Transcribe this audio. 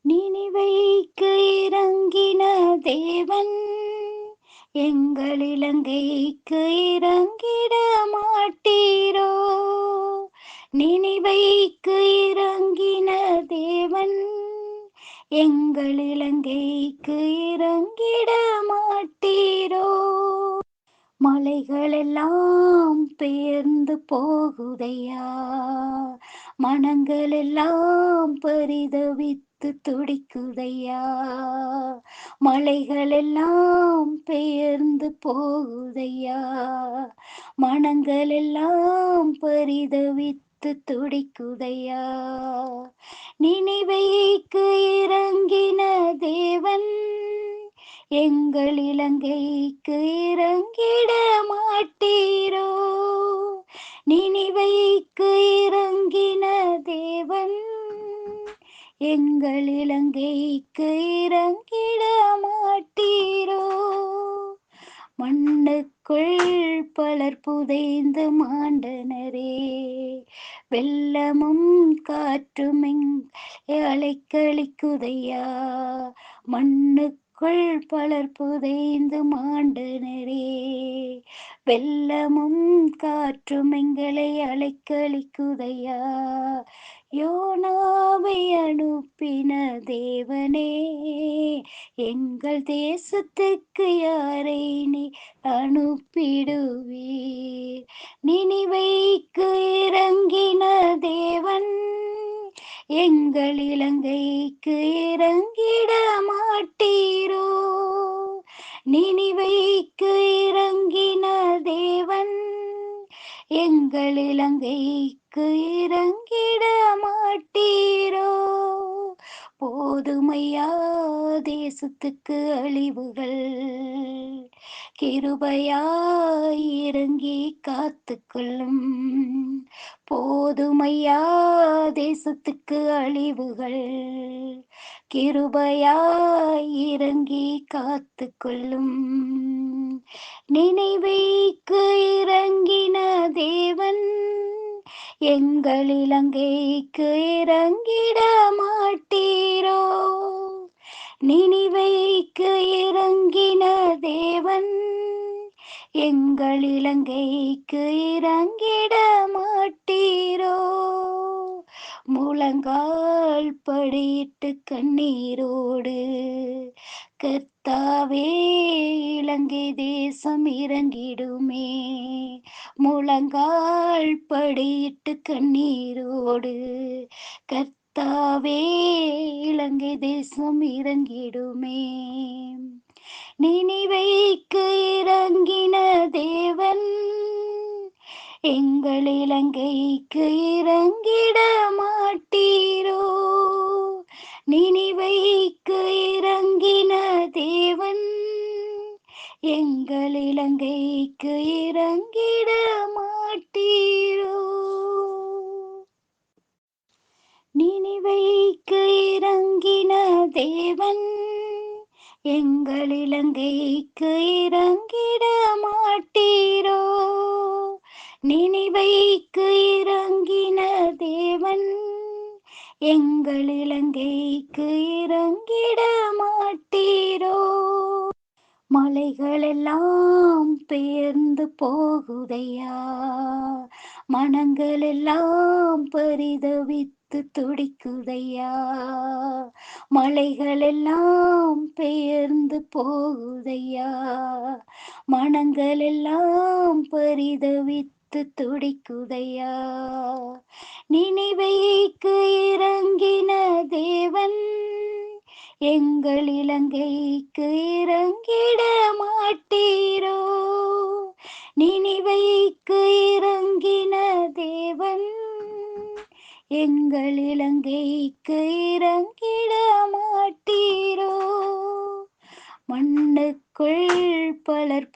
நினைவைக்கு இறங்கின தேவன் எங்கள் இலங்கைக்கு இறங்கிட மாட்டீரோ? நினைவைக்கு இறங்கின தேவன் எங்கள் இலங்கைக்கு இறங்கிட மாட்டீரோ? மலைகளெல்லாம் பெயர்ந்து போகுதையா, மனங்களெல்லாம் பரிதவித்து துடிக்குதையா. மலைகளெல்லாம் பெயர்ந்து போகுதையா, மனங்களெல்லாம் பரிதவித்து துடிக்குதையா. நினைவைக்கு இறங்கின தேவன் எங்கள் இலங்கைக்கு இறங்கிட மாட்டீரோ? நினைவைக்கு இறங்கின தேவன் எங்கள் இலங்கைக்கு இறங்கிட மாட்டீரோ? மண்ணுக்குள் பலர் புதைந்து மாண்டனரே, வெள்ளமும் காற்றும் அலைக்கழிக்குதையா. மண்ணுக்குள் பலர் புதைந்து மாண்டனரே, வெள்ளமும் காற்றும் எங்களை அலைக்கழிக்குதையா. யோனாவை அனுப்பின தேவனே, எங்கள் தேசத்துக்கு யாரை நீ அனுப்பிடுவீர்? நினைவைக்கு இறங்கின தேவன் எங்கள் இலங்கைக்கு இறங்கிட மாட்டீரோ? நினைவைக்கு இறங்கின தேவன் எங்கள் இலங்கைக்கு இறங்கிட மாட்டீரோ? போதுமையா தேசத்துக்கு அழிவுகள், கிருபையாய் இறங்கி காத்துக்கொள்ளும். போதுமையா தேசத்துக்கு அழிவுகள், கிருபையாய் இறங்கி காத்துக்கொள்ளும். நினைவைக்கு இறங்கின தேவன் எங்கள் இலங்கைக்கு இறங்கிட மாட்டீரோ? நினைவைக்கு இறங்கின தேவன் எங்கள் இலங்கைக்கு இறங்கிட மாட்டீரோ? முழங்கால் படியிட்டு கண்ணீரோடு கர்த்தாவே இலங்கை தேசம் இறங்கிடுமே. முழங்கால் படியிட்டு கண்ணீரோடு கர்த்தாவே இலங்கை தேசம் இறங்கிடுமே. நினைவைக்கு இறங்கின தேவன் எங்கள் இலங்கைக்கு இறங்கிட மாட்டீரோ? நினைவைக்கு இறங்கின தேவன் எங்கள் இலங்கைக்கு இறங்கிட மாட்டீரோ? நினைவைக்கு இறங்கின தேவன் எங்கள் இலங்கைக்கு இறங்கிட மாட்டீரோ? நினைவைக்கு இறங்கின தேவன் எங்கள் இலங்கைக்கு இறங்கிட மாட்டீரோ? மலைகளெல்லாம் பெயர்ந்து போகுதையா, மனங்களெல்லாம் பரிதவித்து துடிக்குதையா. மலைகளெல்லாம் பெயர்ந்து போகுதையா, மனங்களெல்லாம் பரிதவித்து துடிக்குதையா. நினைவைக்கு இறங்கின தேவன் எங்கள் இலங்கைக்கு இறங்கிட மாட்டீரோ? நினைவைக்கு இறங்கின தேவன் எங்கள் இலங்கைக்கு இறங்கிட மாட்டீரோ? மண்ணுக்குள் பலர்